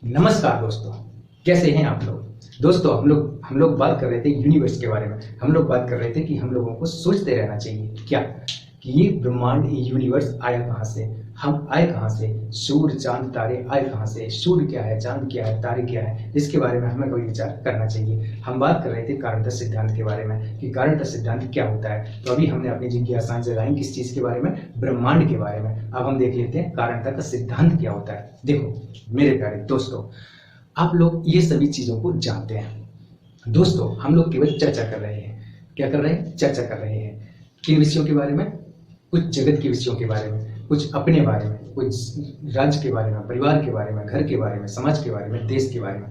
नमस्कार दोस्तों, कैसे हैं आप लोग। दोस्तों हम लोग बात कर रहे थे यूनिवर्स के बारे में। हम लोग बात कर रहे थे कि हम लोगों को सोचते रहना चाहिए क्या कि ये ब्रह्मांड, ये यूनिवर्स आया कहाँ से, हम आए कहाँ से, सूर्य चांद तारे आए कहाँ से, सूर्य क्या है, चांद क्या है, तारे क्या है, इसके बारे में हमें कोई विचार करना चाहिए। हम बात कर रहे थे कारणतः सिद्धांत के बारे में कि कारणतः सिद्धांत क्या होता है। तो अभी हमने अपनी जिज्ञासाएं जगाई किस चीज के बारे में, ब्रह्मांड के बारे में। अब हम देख लेते हैं कारणतः का सिद्धांत क्या होता है। देखो मेरे प्यारे दोस्तों, आप लोग ये सभी चीजों को जानते हैं। दोस्तों हम लोग केवल चर्चा कर रहे हैं। क्या कर रहे हैं? चर्चा कर रहे हैं। किन विषयों के बारे में? कुछ जगत के विषयों के बारे में, कुछ अपने बारे में, कुछ राज्य के बारे में, परिवार के बारे में, घर के बारे में, समाज के बारे में, देश के बारे में।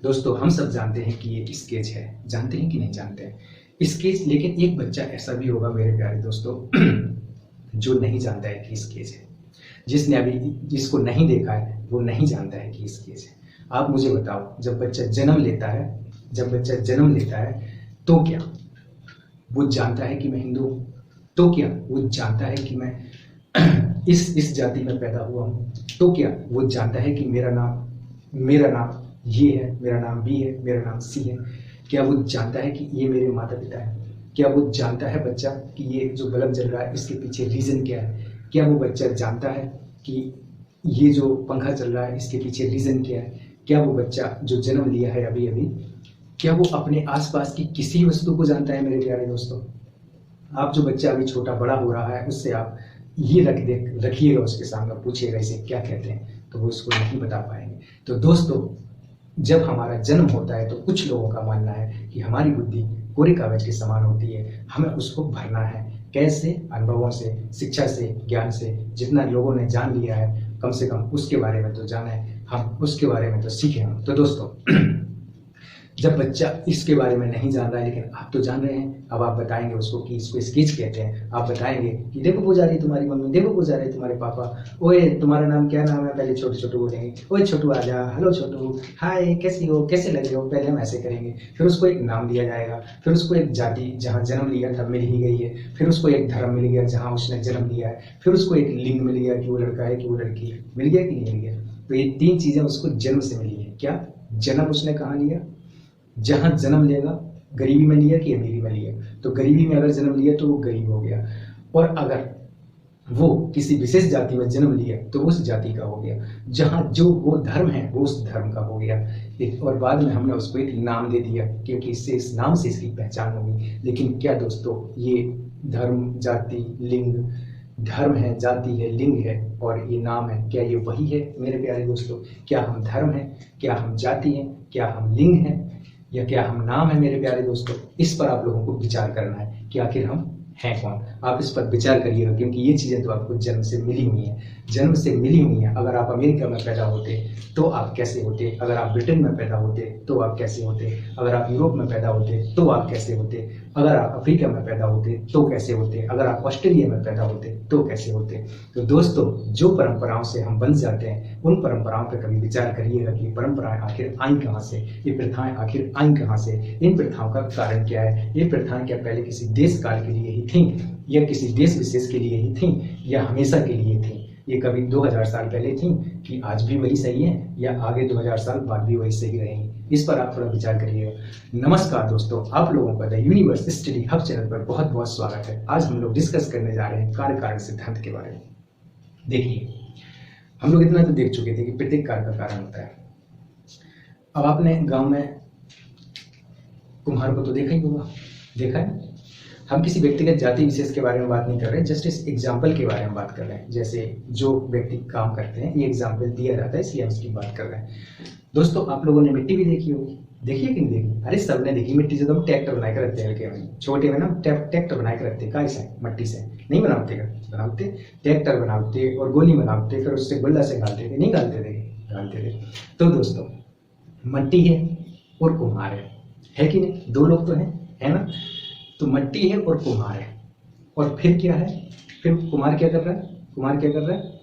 दोस्तों हम सब जानते हैं कि ये स्केच है। जानते हैं कि नहीं जानते हैं स्केच? लेकिन एक बच्चा ऐसा भी होगा मेरे प्यारे दोस्तों जो नहीं जानता है कि स्केच है। जिसने अभी जिसको नहीं देखा है वो नहीं जानता है कि स्केच है। आप मुझे बताओ, जब बच्चा जन्म लेता है तो क्या वो जानता है कि मैं हिंदू हूं? तो क्या वो जानता है कि मैं इस जाति में पैदा हुआ हूं? तो क्या वो जानता है कि मेरा नाम ये है, मेरा नाम बी है, मेरा नाम सी है? क्या वो जानता है कि ये मेरे माता पिता है? क्या वो जानता है बच्चा कि ये जो बल्ब जल रहा है इसके पीछे रीजन क्या है? क्या वो बच्चा जानता है कि ये जो पंखा चल रहा है इसके पीछे रीजन क्या है? क्या वो बच्चा जो जन्म लिया है अभी अभी, क्या वो अपने आसपास की किसी वस्तु को जानता है? मेरे प्यारे दोस्तों, आप जो बच्चा अभी छोटा बड़ा हो रहा है उससे आप ये रखिएगा उसके सामने, पूछिएगा इसे क्या कहते हैं, तो वो उसको नहीं बता पाएंगे। तो दोस्तों जब हमारा जन्म होता है तो कुछ लोगों का मानना है कि हमारी बुद्धि कोरे कागज के समान होती है, हमें उसको भरना है। कैसे? अनुभवों से, शिक्षा से, ज्ञान से। जितना लोगों ने जान लिया है कम से कम उसके बारे में तो जाना है, हम उसके बारे में तो सीखे हम। तो दोस्तों जब बच्चा इसके बारे में नहीं जान रहा है लेकिन आप तो जान रहे हैं, अब आप बताएंगे उसको कि इसको स्केच कहते हैं। आप बताएंगे कि देखो पुजारी तुम्हारी मम्मी, देखो पुजारी तुम्हारे पापा, ओए तुम्हारा नाम क्या नाम है? पहले छोटू छोटू बोलेंगे, ओए छोटू आ जा, हेलो छोटू, हाय कैसी हो, कैसे लग रहे हो? पहले हम ऐसे करेंगे। फिर उसको एक नाम दिया जाएगा, फिर उसको एक जाति जहाँ जन्म लिया तब मिल ही गई है, फिर उसको एक धर्म मिल गया जहाँ उसने जन्म लिया है, फिर उसको एक लिंग मिल गया कि वो लड़का है कि वो लड़की है। मिल गया कि नहीं मिल गया? तो ये तीन चीजें उसको जन्म से मिली है। क्या? जन्म उसने कहाँ लिया? जहां जन्म लेगा, गरीबी में लिया कि अमीरी में लिया? तो गरीबी में अगर जन्म लिया तो वो गरीब हो गया, और अगर वो किसी विशेष जाति में जन्म लिया तो उस जाति का हो गया। जहां जो वो धर्म है वो उस धर्म का हो गया। और बाद में हमने उसको एक नाम दे दिया क्योंकि इससे इस नाम से इसकी पहचान होगी। लेकिन क्या दोस्तों ये धर्म, जाति, लिंग, धर्म है, जाति है, लिंग है और ये नाम है, क्या ये वही है? मेरे प्यारे दोस्तों, क्या हम धर्म है, क्या हम जाति हैं, क्या हम लिंग हैं, या क्या हम नाम है? मेरे प्यारे दोस्तों इस पर आप लोगों को विचार करना है कि आखिर हम हैं कौन। आप इस पर विचार करिएगा क्योंकि ये चीजें तो आपको जन्म से मिली हुई हैं, जन्म से मिली हुई हैं। अगर आप अमेरिका में पैदा होते तो आप कैसे होते? अगर आप ब्रिटेन में पैदा होते तो आप कैसे होते? अगर आप यूरोप में पैदा होते तो आप कैसे होते? अगर आप अफ्रीका में पैदा होते तो कैसे होते? अगर आप ऑस्ट्रेलिया में पैदा होते तो कैसे होते? तो दोस्तों जो परंपराओं से हम बंध जाते हैं उन परंपराओं पर कभी विचार करिएगा कि परंपराएं आखिर आई कहाँ से, ये प्रथाएं आखिर आई कहाँ से, इन प्रथाओं का कारण क्या है? ये प्रथाएं क्या पहले किसी देश काल के लिए ही थी, या किसी देश विशेष के लिए ही थी, या हमेशा के लिए थी? ये कभी 2000 साल पहले थी कि आज भी वही सही है, या आगे 2000 साल बाद भी वही सही रहेंगी? इस पर आप थोड़ा विचार करिएगा। नमस्कार दोस्तों, आप लोगों का the universe study hub channel पर बहुत बहुत स्वागत है। आज हम लोग डिस्कस करने जा रहे हैं कार्य कारण सिद्धांत के बारे में। देखिए हम लोग इतना तो देख चुके थे कि प्रत्येक कार्य का कारण होता है। अब आपने गांव में कुम्हार को तो देखा ही होगा, देखा है। हम किसी व्यक्तिगत जाति विशेष के बारे में बात नहीं कर रहे, जस्ट इस एग्जाम्पल के बारे में बात कर रहे हैं। जैसे जो व्यक्ति काम करते हैं ये एग्जाम्पल दिया जाता है, इसलिए हम इसकी बात कर रहे हैं। दोस्तों आप लोगों ने मिट्टी भी देखी होगी, देखी है कि नहीं देखी? अरे सबने देखी। मिट्टी से तो हम ट्रैक्टर बना के रखते हैं, हल्के में छोटे में ना ट्रैक्टर बना के रखते हैं। काय से? मट्टी से नहीं बनाते, ट्रैक्टर बनाते और गोली बनाते, फिर उससे गुल्ला से गालते थे, नहीं गालते थे? गालते थे। तो दोस्तों मट्टी है और कुम्हार है कि नहीं? दो लोग तो हैं, है ना? तो मट्टी है और कुम्हार है, और फिर क्या है? फिर कुम्हार क्या कर रहा है? कुम्हार क्या कर रहा है?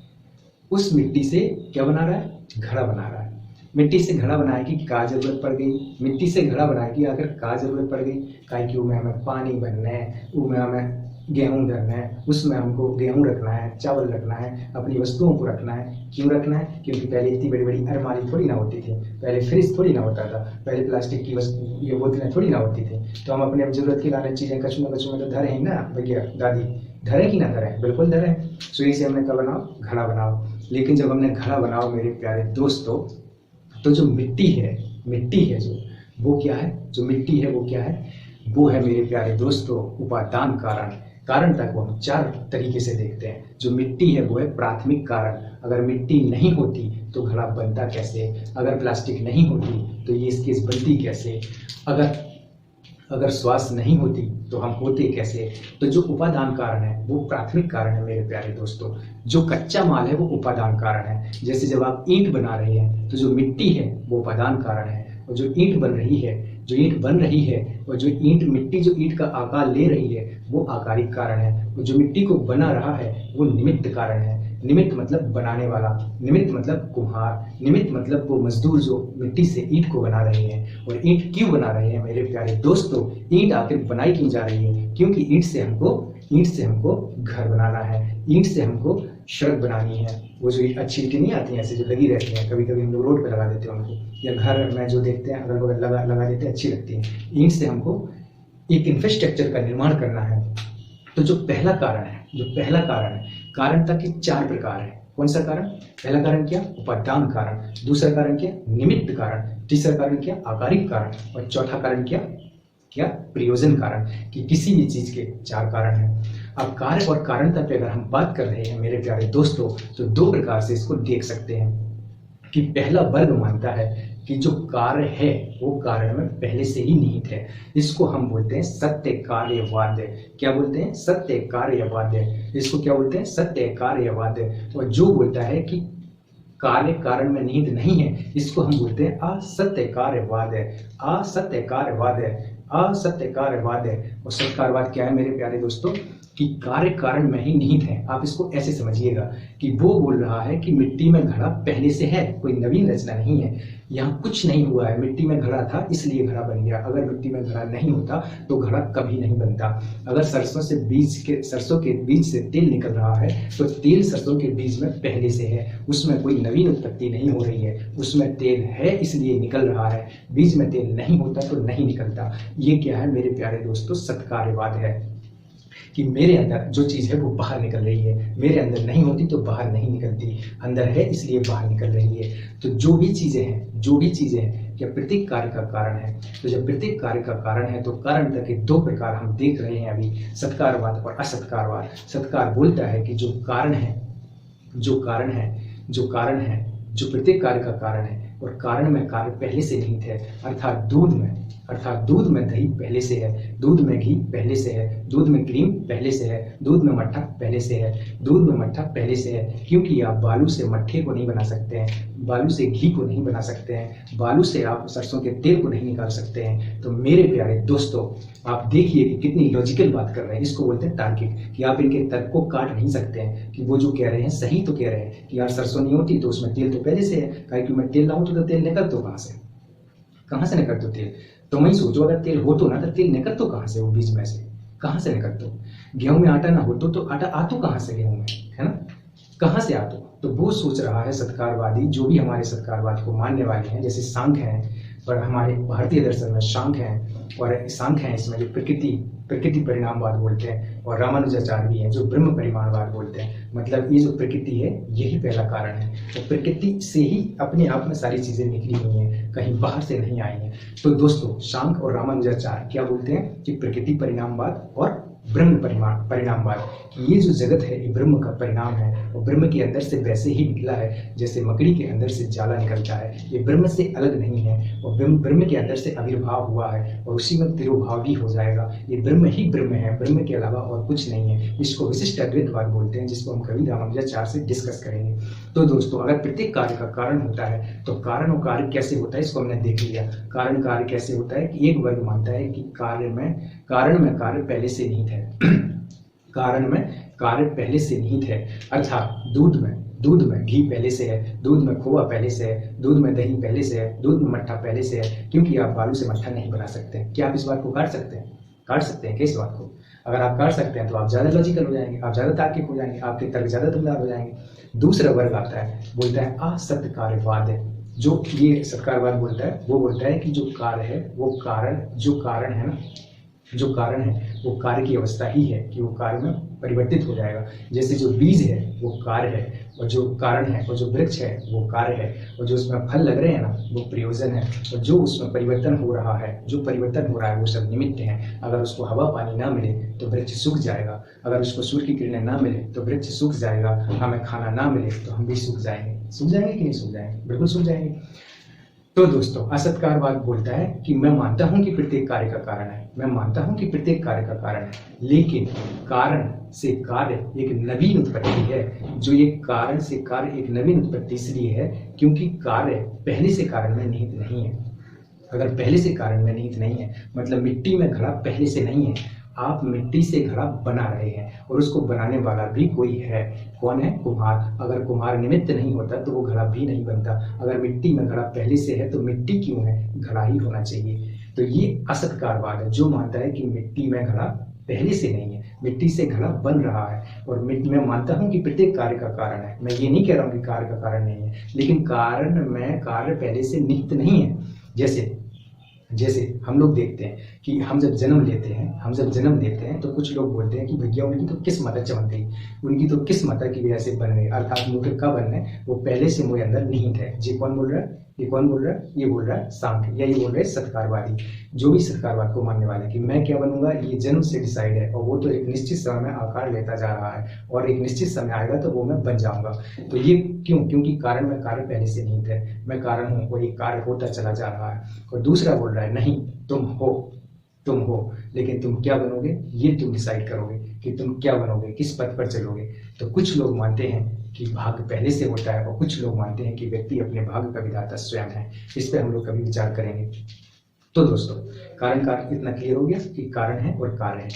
उस मिट्टी से क्या बना रहा है? घड़ा बना रहा है। मिट्टी से घड़ा बनाए की क्या जरूरत पड़ गई? मिट्टी से घड़ा बनाए की आखिर क्या जरूरत पड़ गई? काहे कि उसमें हमें पानी भरना है, उसमें हमें गेहूं धरना है, उसमें हमको गेहूं रखना है, चावल रखना है, अपनी वस्तुओं को रखना है। क्यों रखना है? क्योंकि पहले इतनी बड़ी बड़ी अलमारी थोड़ी ना होती थी, पहले फ्रिज थोड़ी ना होता था, पहले प्लास्टिक की ये बोतलें थोड़ी ना होती थी। तो हम अपने जरूरत की लाने चीज़ें कछु न कछु में तो धरे ही ना भैया दादी, धरे कि ना धरे? बिल्कुल धरे। सो इसे हमने कब बनाओ? घड़ा बनाओ। लेकिन जब हमने घड़ा बनाओ मेरे प्यारे दोस्तों, तो जो मिट्टी है जो, वो क्या है? जो मिट्टी है वो क्या है? वो है मेरे प्यारे दोस्तों उपादान कारण। कारण तक वो हम 4 तरीके से देखते हैं। जो मिट्टी है वो है प्राथमिक कारण। अगर मिट्टी नहीं होती तो घड़ा बनता कैसे? अगर प्लास्टिक नहीं होती तो ये स्केच बनती कैसे? अगर श्वास नहीं होती तो हम होते कैसे? तो जो उपादान कारण है वो प्राथमिक कारण है मेरे प्यारे दोस्तों। जो कच्चा माल है वो उपादान कारण है। जैसे जब आप ईंट बना रहे हैं तो जो मिट्टी है वो उपादान कारण है, और जो ईंट बन रही है और जो ईंट मिट्टी जो ईंट का आकार ले रही है वो आकारिक कारण है, और जो मिट्टी को बना रहा है वो निमित्त कारण है। निमित्त मतलब बनाने वाला, निमित्त मतलब कुम्हार, निमित्त मतलब वो मजदूर जो मिट्टी से ईंट को बना रहे हैं। और ईंट क्यों बना रहे हैं मेरे प्यारे दोस्तों? ईंट आखिर बनाई क्यों जा रही है? क्योंकि ईंट से हमको घर बनाना है, ईंट से हमको सड़क बनानी है। वो जो अच्छी ईंटें नहीं आती हैं ऐसे जो लगी रहती हैं, कभी कभी हम लोग रोड पे लगा देते हैं उनको, या घर में जो देखते हैं अगल बगल लगा देते हैं, अच्छी लगती है। ईंट से हमको एक इंफ्रास्ट्रक्चर का निर्माण करना है। तो जो पहला कारण है, कारणता के 4 प्रकार है। कौन सा कारण? पहला कारण क्या? उपादान कारण। दूसरा कारण क्या? निमित्त कारण। तीसरा कारण क्या? आकारिक कारण। और चौथा कारण क्या? प्रयोजन कारण। कि किसी भी चीज के 4 कारण हैं। अब कार्य और कारणता पे अगर हम बात कर रहे हैं मेरे प्यारे दोस्तों, तो 2 प्रकार से इसको देख सकते हैं। कि पहला वर्ग मानता है कि जो कार्य है वो कारण में पहले से ही निहित है। इसको हम बोलते हैं सत्य कार्यवाद। क्या बोलते हैं? सत्य कार्यवाद। इसको क्या बोलते हैं? सत्य कार्यवाद। और जो बोलता है कि कार्य कारण में निहित नहीं है, इसको हम बोलते हैं असत्य कार्यवाद। असत्य कार्यवाद। और सत्कार्यवाद क्या है मेरे प्यारे दोस्तों? कि कार्य कारण में ही निहित है। आप इसको ऐसे समझिएगा कि वो बोल रहा है कि मिट्टी में घड़ा पहले से है, कोई नवीन रचना नहीं है, यहाँ कुछ नहीं हुआ है। मिट्टी में घड़ा था इसलिए घड़ा बन गया। अगर मिट्टी में घड़ा नहीं होता तो घड़ा कभी नहीं बनता। अगर सरसों के बीज से तेल निकल रहा है तो तेल सरसों के बीज में पहले से है, उसमें कोई नवीन उत्पत्ति नहीं हो रही है। उसमें तेल है इसलिए निकल रहा है, बीज में तेल नहीं होता तो नहीं निकलता। ये क्या है मेरे प्यारे दोस्तों? सत्कार्यवाद है। कि मेरे अंदर जो चीज़ है वो बाहर निकल रही है, मेरे अंदर नहीं होती तो बाहर नहीं निकलती, अंदर है इसलिए बाहर निकल रही है। तो जो भी चीज़ें हैं क्या प्रत्येक कार्य का कारण है। तो जब प्रत्येक कार्य का कारण है तो कारणता के 2 प्रकार हम देख रहे हैं अभी, सत्कारवाद और असत्कारवाद। सत्कार बोलता है कि जो प्रत्येक कार्य का कारण है और कारण में कार्य पहले से निहित है। अर्थात दूध में दही पहले से है, दूध में घी पहले से है, दूध में क्रीम पहले से है, दूध में मट्ठा पहले से है। क्योंकि आप बालू से मट्ठे को नहीं बना सकते हैं, बालू से घी को नहीं बना सकते हैं, बालू से आप सरसों के तेल को नहीं निकाल सकते हैं। तो मेरे प्यारे दोस्तों आप देखिए कि कितनी लॉजिकल बात कर रहे हैं। इसको बोलते हैं तार्किक, कि आप इनके तर्क को काट नहीं सकते हैं। कि वो जो कह रहे हैं सही तो कह रहे हैं कि यार सरसों नहीं होती तो उसमें तेल तो पहले से है, क्योंकि मैं तेल लाऊं तो तेल निकल तो कहाँ से निकल तो तेल? तो मैं सोचो अगर तेल हो तो ना तो तेल निकल तो कहाँ से? वो बीज में से कहाँ से निकल तो? गेहूं में आटा ना हो तो आटा आ तो कहाँ से? गेहूं में है ना, कहाँ से आ तो वो सोच रहा है सत्कारवादी, जो भी हमारे सत्कारवाद को मानने वाले हैं, जैसे सांख्य हैं और हमारे भारतीय दर्शन में सांख्य हैं, और सांख्य हैं इसमें जो प्रकृति परिणामवाद बोलते हैं, और रामानुजाचार्य भी हैं जो ब्रह्म परिमाणवाद बोलते हैं। मतलब ये जो प्रकृति है यही पहला कारण है, तो प्रकृति से ही अपने आप में सारी चीजें निकली हुई हैं, कहीं बाहर से नहीं आई हैं। तो दोस्तों सांख्य और रामानुजाचार्य क्या बोलते हैं कि प्रकृति परिणामवाद और ब्रह्म परिणामवाद, कि ये जो जगत है ये ब्रह्म का परिणाम है, और ब्रह्म के अंदर से वैसे ही निकला है जैसे मकड़ी के अंदर से जाला निकलता है। ये ब्रह्म से अलग नहीं है, और ब्रह्म के अंदर से आविर्भाव हुआ है और उसी में तिरोभाव भी हो जाएगा। ये ब्रह्म ही ब्रह्म है, ब्रह्म के अलावा और कुछ नहीं है। इसको विशिष्ट अद्वैतवाद बोलते हैं, जिसको हम कभी रामानुजाचार्य से डिस्कस करेंगे। तो दोस्तों अगर प्रत्येक कार्य का कारण होता है तो कारण और कार्य कैसे होता है इसको हमने देख लिया। कारण कार्य कैसे होता है कि एक वर्ग मानता है कि कारण में कार्य पहले से निहित है। कारण में कार्य पहले से निहित है। अर्थात दूध में घी पहले से है, दूध में खोआ पहले से है, दूध में दही पहले से है, दूध में मट्ठा पहले से है। क्योंकि आप बालू से मट्ठा नहीं बना सकते। क्या आप इस बात को काट सकते हैं? क्या इस बात को? अगर आप कर सकते हैं तो आप ज़्यादा लॉजिकल हो जाएंगे, आप ज़्यादा तार्किक हो जाएंगे, आपके तर्क ज़्यादा दमदार हो जाएंगे। दूसरा वर्ग आता है, बोलता है असत्कार्यवाद है। जो ये सत्कारवाद बोलता है वो बोलता है कि जो कार्य है वो जो कारण है ना, जो कारण है वो कार्य की अवस्था ही है कि वो कार्य में परिवर्तित हो जाएगा। जैसे जो बीज है वो कार्य है, और जो कारण है और जो वृक्ष है वो कार्य है, और जो उसमें फल लग रहे हैं ना वो प्रयोजन है, और जो उसमें परिवर्तन हो रहा है, जो परिवर्तन हो रहा है वो सब निमित्त हैं। अगर उसको हवा पानी ना मिले तो वृक्ष सूख जाएगा, अगर उसको सूर्य की किरणें ना मिले तो वृक्ष सूख जाएगा, हमें खाना ना मिले तो हम भी सूख जाएंगे। सूख जाएंगे कि नहीं सूख जाएंगे? बिल्कुल सूख जाएंगे। तो दोस्तों असत्कारवाद बोलता है कि मैं मानता हूं कि प्रत्येक कार्य का कारण है, मैं मानता हूं कि प्रत्येक कार्य का कारण है, लेकिन कारण से कार्य एक नवीन उत्पत्ति है। जो ये कारण से कार्य एक नवीन उत्पत्ति इसलिए है क्योंकि कार्य पहले से कारण में निहित नहीं है। अगर पहले से कारण में निहित नहीं है मतलब मिट्टी में घड़ा पहले से नहीं है, आप मिट्टी से घड़ा बना रहे हैं और उसको बनाने वाला भी कोई है। कौन है? कुम्हार। अगर कुम्हार निमित्त नहीं होता तो वो घड़ा भी नहीं बनता। अगर मिट्टी में घड़ा पहले से है तो मिट्टी क्यों है? घड़ा ही होना चाहिए। तो ये असत्कारवाद है जो मानता है कि मिट्टी में घड़ा पहले से नहीं है, मिट्टी से घड़ा बन रहा है। और मैं मानता हूं कि प्रत्येक कार्य का कारण है। मैं ये नहीं कह रहा हूं कि कार्य का कारण नहीं है, लेकिन कार्य पहले से निहित नहीं है। जैसे हम लोग देखते हैं कि हम जब जन्म लेते हैं तो कुछ लोग बोलते हैं कि भैया उनकी तो किस्मत चमक गई, उनकी तो किस्मत की वजह से बन गई, अर्थात मुझे कब बन गए वो पहले से मेरे अंदर निहित है। जी कौन बोल रहा है? ये कौन बोल रहा है? ये बोल रहा है सांख्य, या ये बोल रहे हैं सत्कारवादी। जो भी सत्कारवाद को मानने वाले कि मैं क्या बनूंगा ये जन्म से डिसाइड है, और वो तो एक निश्चित समय में आकार लेता जा रहा है और एक निश्चित समय आएगा तो वो मैं बन जाऊंगा। तो ये क्यों? क्योंकि कारण में कार्य पहले से निहित है, मैं कारण हूँ और ये कार्य होता चला जा रहा है। और दूसरा बोल रहा है नहीं तुम हो, लेकिन तुम क्या बनोगे ये तुम डिसाइड करोगे कि तुम क्या बनोगे, किस पथ पर चलोगे। तो कुछ लोग मानते हैं कि भाग्य पहले से होता है और कुछ लोग मानते हैं कि व्यक्ति अपने भाग्य का विधाता स्वयं है। इस पर हम लोग कभी विचार करेंगे। तो दोस्तों कारण का इतना क्लियर हो गया कि कारण है और कार्य है।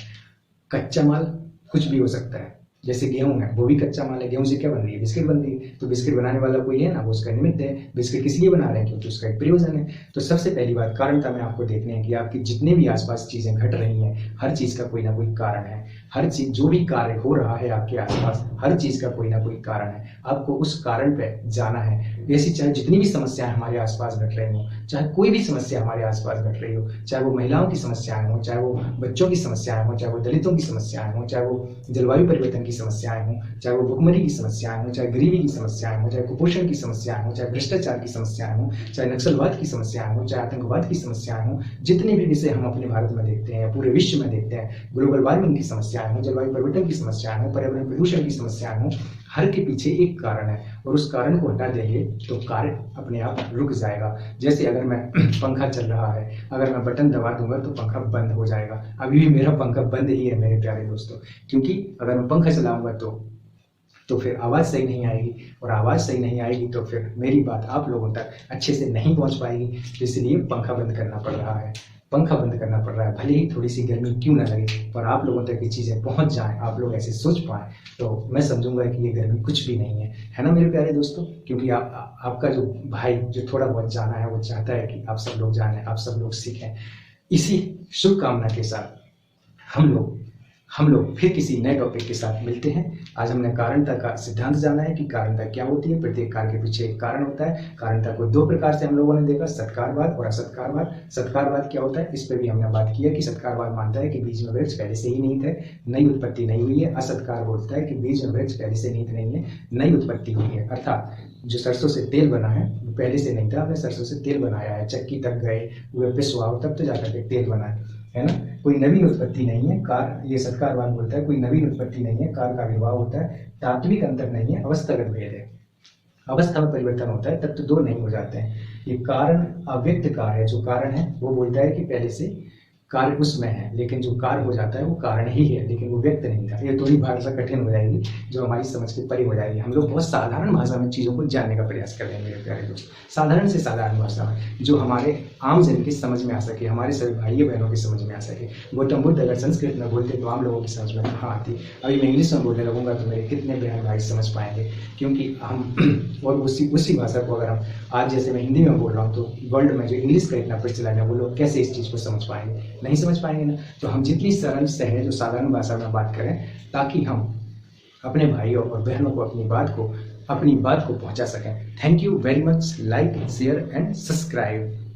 कच्चा माल कुछ भी हो सकता है, जैसे गेहूं है वो भी कच्चा माल है, गेहूं से क्या बन रही है? बिस्किट बन रही है। तो बिस्किट बनाने वाला कोई है ना, वो उसका निमित्त है। बिस्किट किस लिए बना रहे हैं? क्योंकि उसका एक प्रयोजन है। तो सबसे पहली बात कारणता में आपको देखने हैं कि आपकी जितने भी आसपास चीजें घट रही हैं हर चीज का कोई ना कोई कारण है। हर चीज जो भी कार्य हो रहा है आपके आसपास हर चीज का कोई ना कोई कारण है। आपको उस कारण पे जाना है। ऐसी चाहे जितनी भी समस्याएं हमारे आसपास घट रही हो, चाहे कोई भी समस्या हमारे आसपास घट रही हो, चाहे वो महिलाओं की समस्याएं हो, चाहे वो बच्चों की समस्याएं हो, चाहे वो दलितों की समस्याएं हो, चाहे वो जलवायु परिवर्तन की समस्याएं हो, चाहे वो भुखमरी की समस्याएं हो, चाहे गरीबी की समस्याएं हो, चाहे कुपोषण की समस्याएं हो, चाहे भ्रष्टाचार की समस्याएं हो, चाहे नक्सलवाद की समस्याएं हो, चाहे आतंकवाद की समस्याएं हो, जितने भी विषय हम अपने भारत में देखते हैं, पूरे विश्व में देखते हैं, ग्लोबल वार्मिंग की समस्याएं हो, जलवायु परिवर्तन की समस्याएं हो, पर्यावरण प्रदूषण की समस्याएं हो, हर के पीछे एक कारण है और उस कारण को हटा देंगे तो कार्य अपने आप रुक जाएगा। जैसे अगर मैं पंखा चल रहा है, अगर मैं बटन दबा दूंगा तो पंखा बंद हो जाएगा। अभी भी मेरा पंखा बंद ही है मेरे प्यारे दोस्तों, क्योंकि अगर मैं पंखा चलाऊंगा तो फिर आवाज़ सही नहीं आएगी, और आवाज़ सही नहीं आएगी तो फिर मेरी बात आप लोगों तक अच्छे से नहीं पहुंच पाएगी। इसलिए पंखा बंद करना पड़ रहा है, पंखा बंद करना पड़ रहा है। भले ही थोड़ी सी गर्मी क्यों ना लगे, पर आप लोगों तक ये चीज़ें पहुंच जाएं, आप लोग ऐसे सोच पाएं तो मैं समझूंगा कि ये गर्मी कुछ भी नहीं है ना मेरे प्यारे दोस्तों। क्योंकि आपका जो भाई जो थोड़ा बहुत जाना है वो चाहता है कि आप सब लोग जानें, आप सब लोग सीखें। इसी शुभकामना के साथ हम लोग फिर किसी नए टॉपिक के साथ मिलते हैं। आज हमने कारणता का सिद्धांत जाना है कि कारणता क्या होती है। प्रत्येक कार्य के पीछे एक कारण होता है। कारणता को दो प्रकार से हम लोगों ने देखा, सत्कारवाद और असत्कारवाद। सत्कारवाद क्या होता है इस पर भी हमने बात की है कि सत्कारवाद मानता है कि बीज में वृक्ष पहले से ही निहित है, नई उत्पत्ति नहीं हुई है। असत्कार बोलता है कि बीज में वृक्ष पहले से निहित नहीं है, नई उत्पत्ति हुई है। अर्थात जो सरसों से तेल बना है वो पहले से नहीं था, आपने सरसों से तेल बनाया है, चक्की तक गए, वो पिसवाओ तब तो जाकर के तेल बना है ना। कोई नवीन उत्पत्ति नहीं है। ये सत्कारवाद बोलता है कोई नवीन उत्पत्ति नहीं है, कार का विवाह होता है, तात्विक अंतर नहीं है, अवस्थागत भेद है। अवस्था में परिवर्तन होता है, तत्व दो नहीं हो जाते हैं। ये कारण अव्यक्त कार्य है। जो कारण है वो बोलता है कि पहले से कार्य उसमें है, लेकिन जो कार्य हो जाता है वो कारण ही है, लेकिन वो व्यक्त नहीं था। ये थोड़ी भाषा कठिन हो जाएगी जो हमारी समझ के परे हो जाएगी। हम लोग बहुत साधारण भाषा में चीज़ों को जानने का प्रयास कर रहे हैं मेरे प्यारे दोस्त, साधारण से साधारण भाषा में जो हमारे आम जन की समझ में आ सके, हमारे सभी भाइयों बहनों की समझ में आ सके। गौतम बुद्ध अगर संस्कृत में बोलते तो आम लोगों की समझ में कहाँ आती। अभी मैं इंग्लिश में बोलने लगूंगा तो मेरे कितने बहन भाई समझ पाएंगे, क्योंकि हम और उसी भाषा को अगर हम आज जैसे मैं हिंदी में बोल रहा हूँ तो वर्ल्ड में जो इंग्लिश का इतना प्रचलन है वो लोग कैसे इस चीज़ को समझ पाएंगे। नहीं समझ पाएंगे ना, तो हम जितनी सरल सहज और साधारण भाषा में बात करें ताकि हम अपने भाइयों और बहनों को अपनी बात को पहुंचा सकें। Thank you very much. Like, share and subscribe.